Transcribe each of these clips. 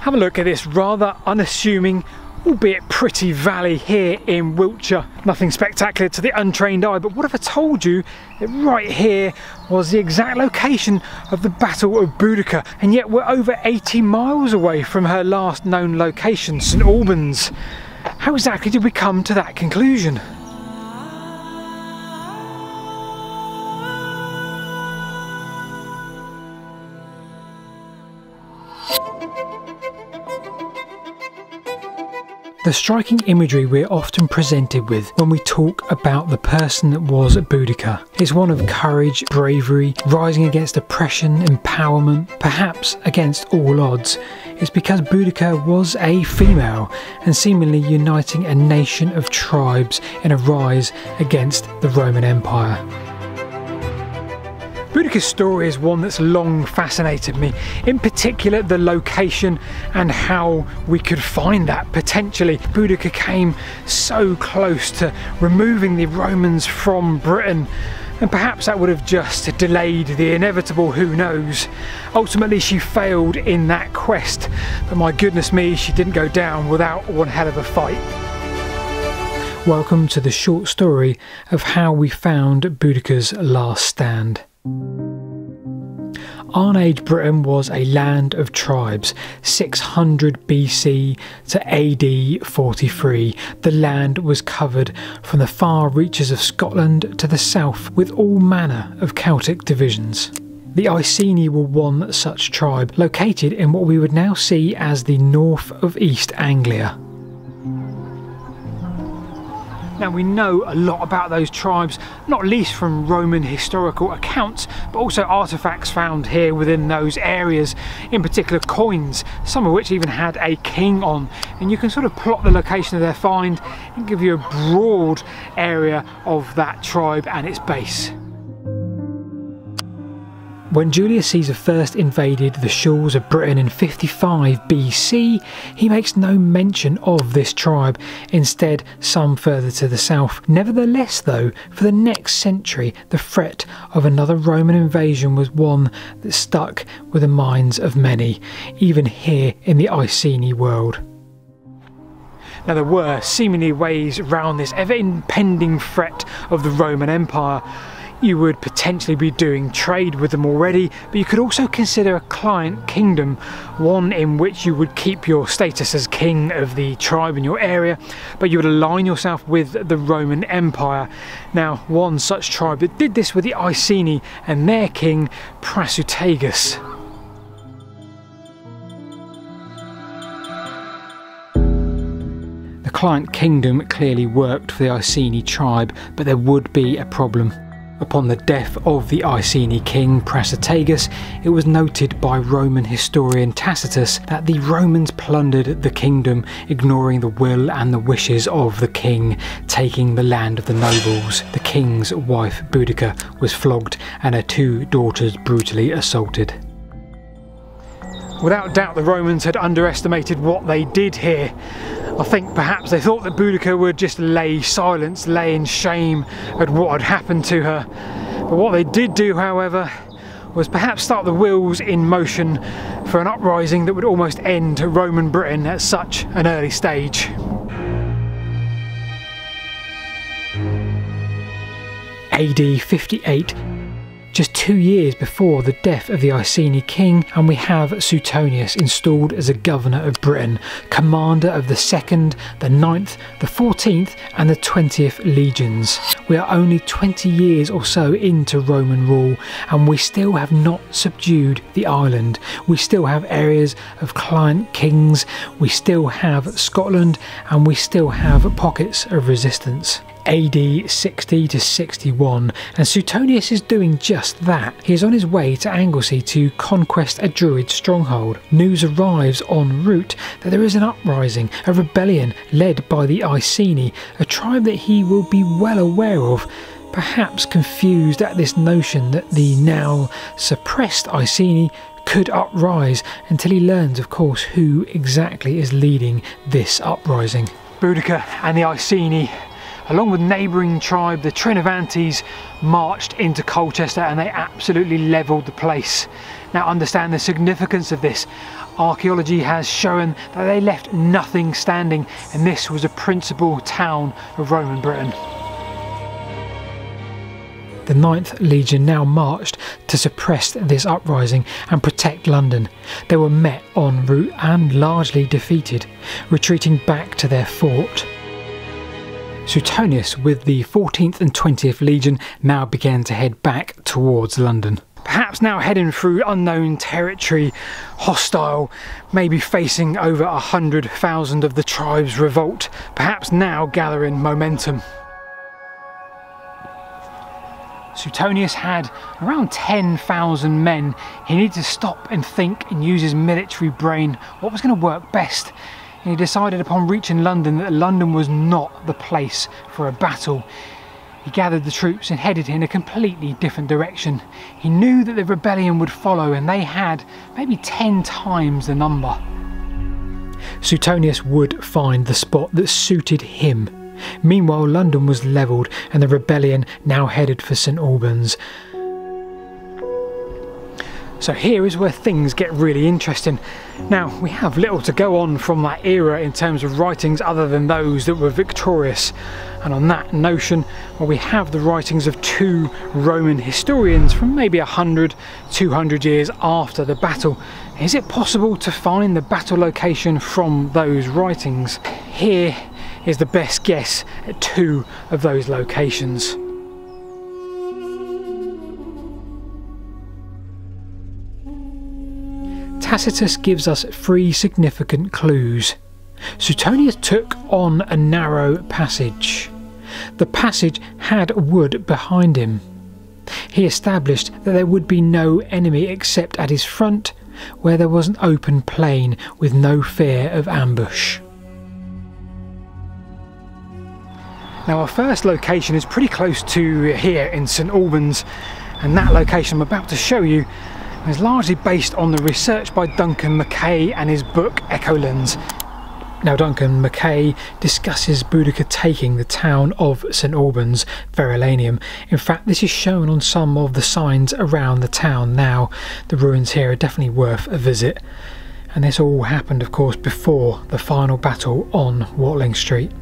Have a look at this rather unassuming, albeit pretty valley here in Wiltshire. Nothing spectacular to the untrained eye, but what if I told you that right here was the exact location of the Battle of Boudica, and yet we're over 80 miles away from her last known location, St Albans. How exactly did we come to that conclusion? The striking imagery we're often presented with when we talk about the person that was Boudica is one of courage, bravery, rising against oppression, empowerment, perhaps against all odds. It's because Boudica was a female and seemingly uniting a nation of tribes in a rise against the Roman Empire. Boudica's story is one that's long fascinated me, in particular the location and how we could find that potentially. Boudica came so close to removing the Romans from Britain, and perhaps that would have just delayed the inevitable, who knows. Ultimately she failed in that quest, but my goodness me, she didn't go down without one hell of a fight. Welcome to the short story of how we found Boudica's last stand. Iron Age Britain was a land of tribes. 600 BC to AD 43, the land was covered from the far reaches of Scotland to the south with all manner of Celtic divisions. The Iceni were one such tribe, located in what we would now see as the north of East Anglia. Now we know a lot about those tribes, not least from Roman historical accounts, but also artefacts found here within those areas, in particular coins, some of which even had a king on, and you can sort of plot the location of their find and give you a broad area of that tribe and its base. When Julius Caesar first invaded the shores of Britain in 55 BC, he makes no mention of this tribe, instead some further to the south. Nevertheless though, for the next century, the threat of another Roman invasion was one that stuck with the minds of many, even here in the Iceni world. Now there were seemingly ways around this ever-impending threat of the Roman Empire. You would potentially be doing trade with them already, but you could also consider a client kingdom, one in which you would keep your status as king of the tribe in your area, but you would align yourself with the Roman Empire. Now, one such tribe that did this with the Iceni and their king, Prasutagus. The client kingdom clearly worked for the Iceni tribe, but there would be a problem. Upon the death of the Iceni king Prasutagus, it was noted by Roman historian Tacitus that the Romans plundered the kingdom, ignoring the will and the wishes of the king, taking the land of the nobles. The king's wife Boudica was flogged and her two daughters brutally assaulted. Without doubt the Romans had underestimated what they did here. I think perhaps they thought that Boudica would just lay silence, lay in shame at what had happened to her. But what they did do, however, was perhaps start the wheels in motion for an uprising that would almost end Roman Britain at such an early stage. AD 58. Just 2 years before the death of the Iceni king, and we have Suetonius installed as a governor of Britain, commander of the 2nd, the 9th, the 14th and the 20th legions. We are only 20 years or so into Roman rule, and we still have not subdued the island. We still have areas of client kings, we still have Scotland, and we still have pockets of resistance. AD 60 to 61, and Suetonius is doing just that. He is on his way to Anglesey to conquest a Druid stronghold. News arrives en route that there is an uprising, a rebellion led by the Iceni, a tribe that he will be well aware of, perhaps confused at this notion that the now suppressed Iceni could uprise, until he learns, of course, who exactly is leading this uprising. Boudica and the Iceni Along with neighbouring tribe, the Trinovantes marched into Colchester and they absolutely levelled the place. Now understand the significance of this. Archaeology has shown that they left nothing standing, and this was a principal town of Roman Britain. The 9th Legion now marched to suppress this uprising and protect London. They were met en route and largely defeated, retreating back to their fort. Suetonius with the 14th and 20th Legion now began to head back towards London. Perhaps now heading through unknown territory, hostile, maybe facing over 100,000 of the tribe's revolt, perhaps now gathering momentum. Suetonius had around 10,000 men. He needed to stop and think and use his military brain what was going to work best. And he decided upon reaching London that London was not the place for a battle. He gathered the troops and headed in a completely different direction. He knew that the rebellion would follow, and they had maybe 10 times the number. Suetonius would find the spot that suited him. Meanwhile, London was levelled and the rebellion now headed for St Albans. So here is where things get really interesting. Now, we have little to go on from that era in terms of writings other than those that were victorious. And on that notion, well, we have the writings of 2 Roman historians from maybe 100, 200 years after the battle. Is it possible to find the battle location from those writings? Here is the best guess at 2 of those locations. Tacitus gives us 3 significant clues. Suetonius took on a narrow passage. The passage had wood behind him. He established that there would be no enemy except at his front, where there was an open plain with no fear of ambush. Now, our first location is pretty close to here in St Albans, and that location I'm about to show you is largely based on the research by Duncan Mackay and his book Echolands. Now, Duncan Mackay discusses Boudica taking the town of St Albans, Verulamium. In fact, this is shown on some of the signs around the town now. The ruins here are definitely worth a visit. And this all happened, of course, before the final battle on Watling Street.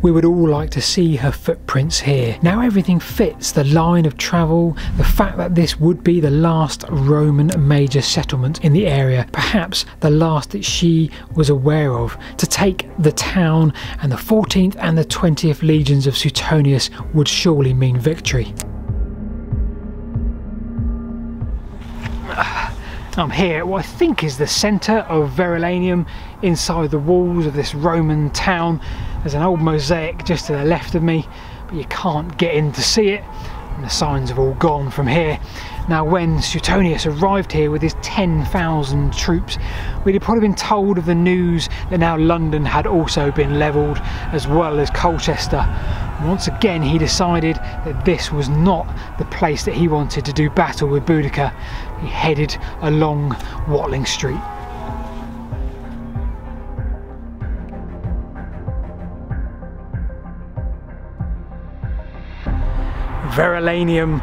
We would all like to see her footprints here. Now everything fits, the line of travel, the fact that this would be the last Roman major settlement in the area, perhaps the last that she was aware of. To take the town, and the 14th and the 20th legions of Suetonius would surely mean victory. I'm here at what I think is the centre of Verulamium, inside the walls of this Roman town. There's an old mosaic just to the left of me, but you can't get in to see it, and the signs have all gone from here. Now, when Suetonius arrived here with his 10,000 troops, we'd have probably been told of the news that now London had also been levelled, as well as Colchester. Once again, he decided that this was not the place that he wanted to do battle with Boudica. He headed along Watling Street. Verulamium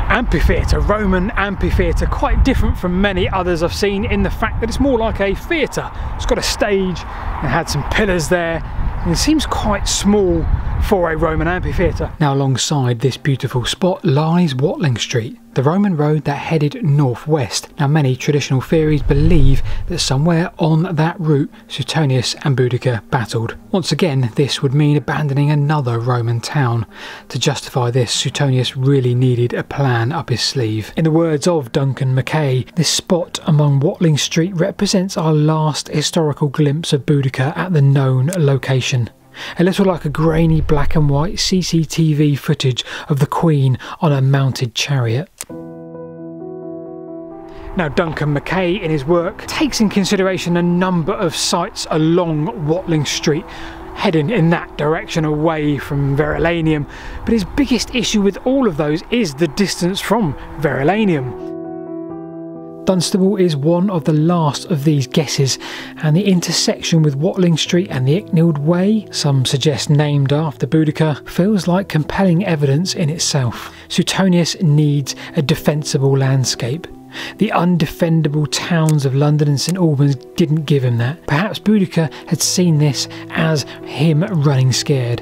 amphitheatre, Roman amphitheatre, quite different from many others I've seen in the fact that it's more like a theatre. It's got a stage and had some pillars there, and it seems quite small for a Roman amphitheatre. Now, alongside this beautiful spot lies Watling Street, the Roman road that headed northwest. Now, many traditional theories believe that somewhere on that route Suetonius and Boudica battled. Once again, this would mean abandoning another Roman town. To justify this, Suetonius really needed a plan up his sleeve. In the words of Duncan Mackay, this spot among Watling Street represents our last historical glimpse of Boudica at the known location. A little like a grainy black and white CCTV footage of the Queen on a mounted chariot. Now, Duncan Mackay in his work takes in consideration a number of sites along Watling Street, heading in that direction away from Verulamium, but his biggest issue with all of those is the distance from Verulamium. Dunstable is one of the last of these guesses, and the intersection with Watling Street and the Icknield Way, some suggest named after Boudica, feels like compelling evidence in itself. Suetonius needs a defensible landscape. The undefendable towns of London and St Albans didn't give him that. Perhaps Boudica had seen this as him running scared.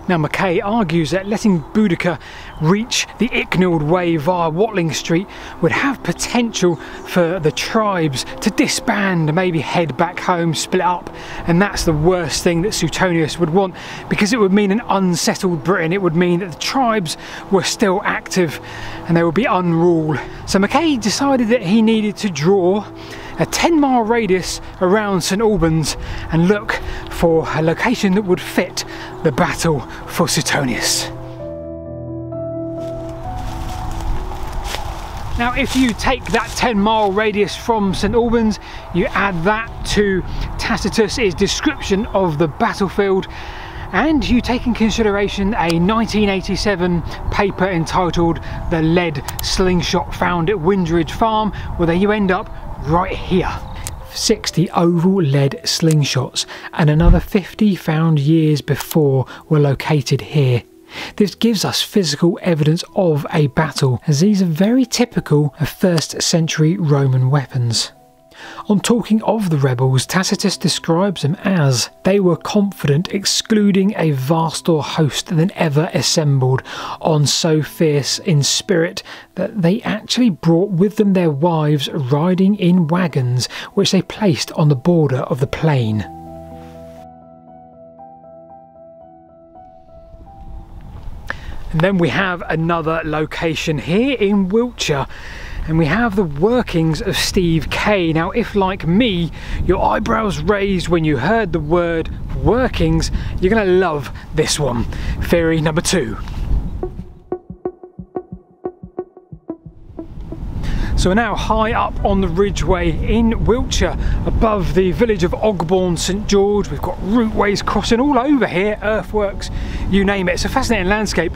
Now Mackay argues that letting Boudica reach the Icknield Way via Watling Street would have potential for the tribes to disband, maybe head back home, split up, and that's the worst thing that Suetonius would want, because it would mean an unsettled Britain. It would mean that the tribes were still active and there would be unrule. So Mackay decided that he needed to draw a 10-mile radius around St Albans and look for a location that would fit the battle for Suetonius. Now if you take that 10-mile radius from St Albans, you add that to Tacitus's description of the battlefield, and you take in consideration a 1987 paper entitled The Lead Slingshot found at Windyridge Farm, well then you end up right here. 60 oval lead slingshots and another 50 found years before were located here. This gives us physical evidence of a battle, as these are very typical of 1st century Roman weapons. On talking of the rebels, Tacitus describes them as they were confident, excluding a vaster host than ever assembled, on so fierce in spirit that they actually brought with them their wives riding in wagons, which they placed on the border of the plain. And then we have another location here in Wiltshire, and we have the workings of Steve Kaye. Now if, like me, your eyebrows raised when you heard the word workings, you're going to love this one. Theory number 2. So we're now high up on the Ridgeway in Wiltshire, above the village of Ogbourne, St George. We've got routeways crossing all over here, earthworks, you name it. It's a fascinating landscape.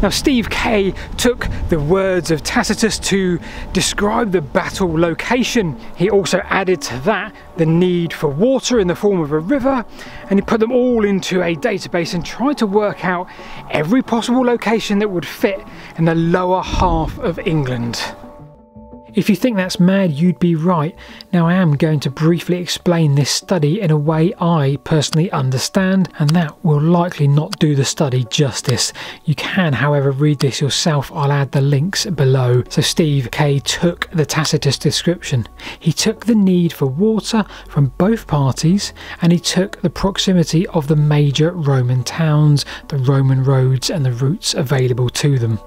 Now Steve Kaye took the words of Tacitus to describe the battle location. He also added to that the need for water in the form of a river, and he put them all into a database and tried to work out every possible location that would fit in the lower half of England. If you think that's mad, you'd be right. Now I am going to briefly explain this study in a way I personally understand, and that will likely not do the study justice. You can, however, read this yourself. I'll add the links below. So Steve Kaye took the Tacitus description. He took the need for water from both parties, and he took the proximity of the major Roman towns, the Roman roads and the routes available to them.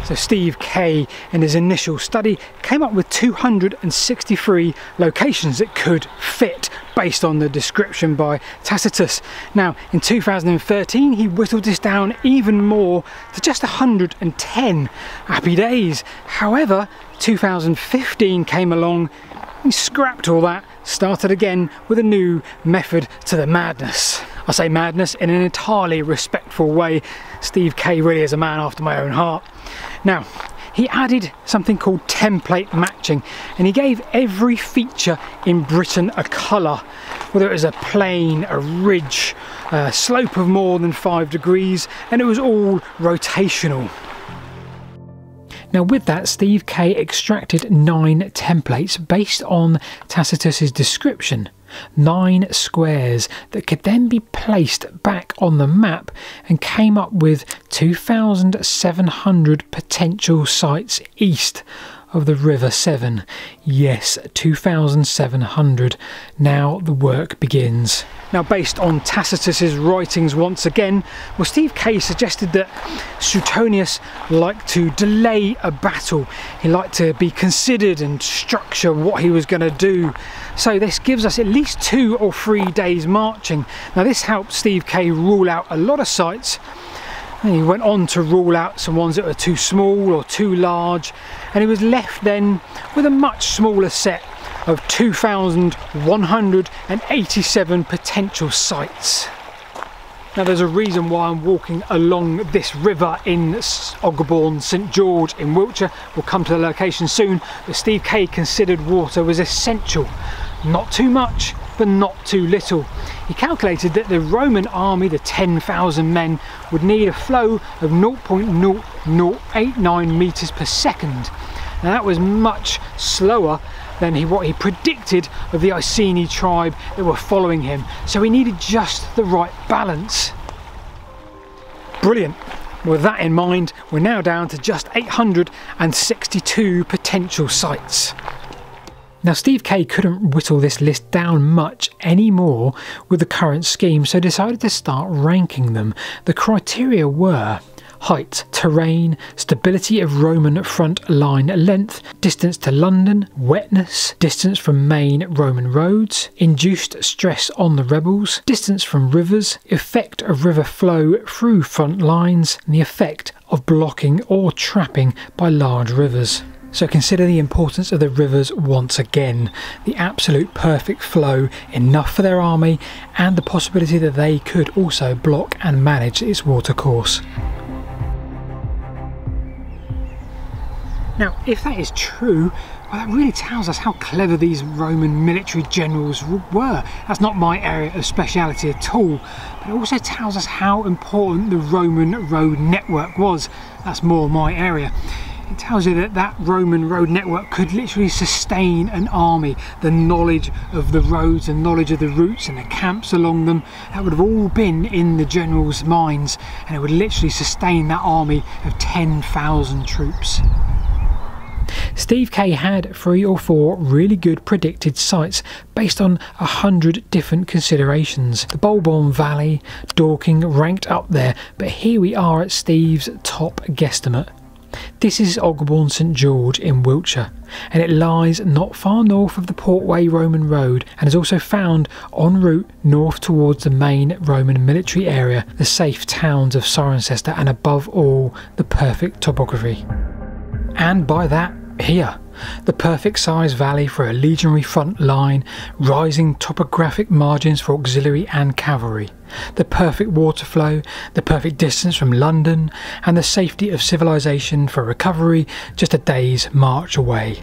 So Steve Kaye, in his initial study, came up with 263 locations that could fit based on the description by Tacitus. Now in 2013 he whittled this down even more to just 110. Happy days. However, 2015 came along, he scrapped all that, started again with a new method to the madness. I say madness in an entirely respectful way. Steve Kaye really is a man after my own heart. Now, he added something called template matching, and he gave every feature in Britain a colour, whether it was a plain, a ridge, a slope of more than 5 degrees, and it was all rotational. Now with that, Steve Kaye extracted 9 templates based on Tacitus's description. 9 squares that could then be placed back on the map, and came up with 2,700 potential sites east of the River Severn. Yes, 2,700. Now the work begins. Now based on Tacitus's writings once again, well, Steve Kaye suggested that Suetonius liked to delay a battle. He liked to be considered and structure what he was going to do. So this gives us at least 2 or 3 days marching. Now this helped Steve Kaye rule out a lot of sites, and he went on to rule out some ones that were too small or too large, and he was left then with a much smaller set of 2,187 potential sites. Now there's a reason why I'm walking along this river in Ogbourne, St George in Wiltshire. We'll come to the location soon, but Steve Kaye considered water was essential. Not too much, but not too little. He calculated that the Roman army, the 10,000 men, would need a flow of 0.0089 meters per second. Now that was much slower than what he predicted of the Iceni tribe that were following him. So he needed just the right balance. Brilliant. With that in mind, we're now down to just 862 potential sites. Now Steve Kaye couldn't whittle this list down much anymore with the current scheme, so decided to start ranking them. The criteria were height, terrain, stability of Roman front line length, distance to London, wetness, distance from main Roman roads, induced stress on the rebels, distance from rivers, effect of river flow through front lines, and the effect of blocking or trapping by large rivers. So consider the importance of the rivers once again. The absolute perfect flow, enough for their army, and the possibility that they could also block and manage its watercourse. Now, if that is true, well, that really tells us how clever these Roman military generals were. That's not my area of speciality at all, but it also tells us how important the Roman road network was. That's more my area. It tells you that that Roman road network could literally sustain an army. The knowledge of the roads and knowledge of the routes and the camps along them, that would have all been in the generals' minds, and it would literally sustain that army of 10,000 troops. Steve Kaye had 3 or 4 really good predicted sites based on 100 different considerations. The Ogbourne Valley, Dorking ranked up there, but here we are at Steve's top guesstimate. This is Ogbourne St George in Wiltshire, and it lies not far north of the Portway Roman Road and is also found en route north towards the main Roman military area, the safe towns of Cirencester, and above all, the perfect topography. And by that, here, the perfect size valley for a legionary front line, rising topographic margins for auxiliary and cavalry, the perfect water flow, the perfect distance from London, and the safety of civilization for recovery just a day's march away.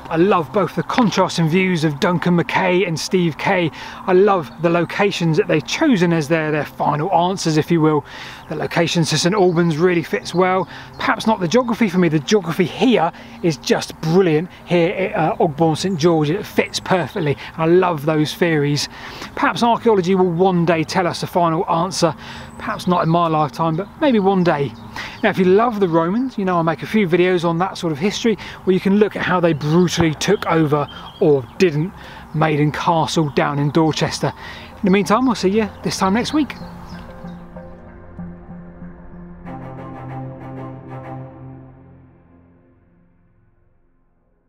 I love both the contrasting views of Duncan, Mackay and Steve Kaye. I love the locations that they've chosen as their final answers, if you will. The locations to St Albans really fits well. Perhaps not the geography for me. The geography here is just brilliant. Here at Ogbourne St George, it fits perfectly. I love those theories. Perhaps archaeology will one day tell us the final answer. Perhaps not in my lifetime, but maybe one day. Now, if you love the Romans, you know I make a few videos on that sort of history where you can look at how they brutally took over, or didn't, Maiden Castle down in Dorchester. In the meantime, I'll see you this time next week.